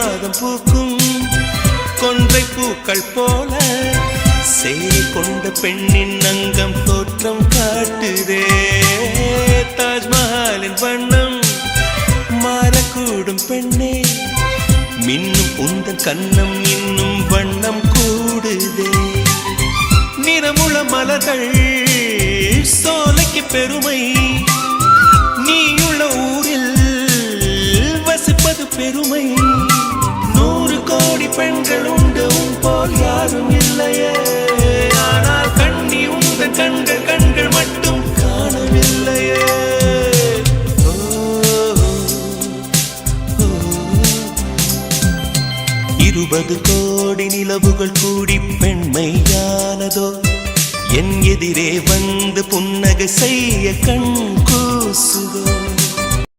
மாதம் பூக்கும் கொன்றை பூக்கள் போல சேலை கொண்ட பெண்ணின் அங்கம் தோற்றம் காட்டுதே. தாஜ்மஹாலின் வண்ணம் மாறக்கூடும் பெண்ணே, மின்னும் உந்தன் கண்ணம் இன்னும் வண்ணம் கூடுதே. நிறமுள மலர்கள் சோலைக்கு பெருமை, நீயுள்ள ஊரில் வசிப்பது பெருமை. 100 கோடி பெண்கள் உண்டு உன் போல் யாரும் இல்லையே, ஆனால் கண்ணி உந்தன் கண்கள் கண்கள் மட்டும் காணவில்லையே. 20 கோடி நிலவுகள் கூடி பெண்மையானதோ, என் எதிரே வந்து புன்னகை செய்ய கண் கூசுதோ.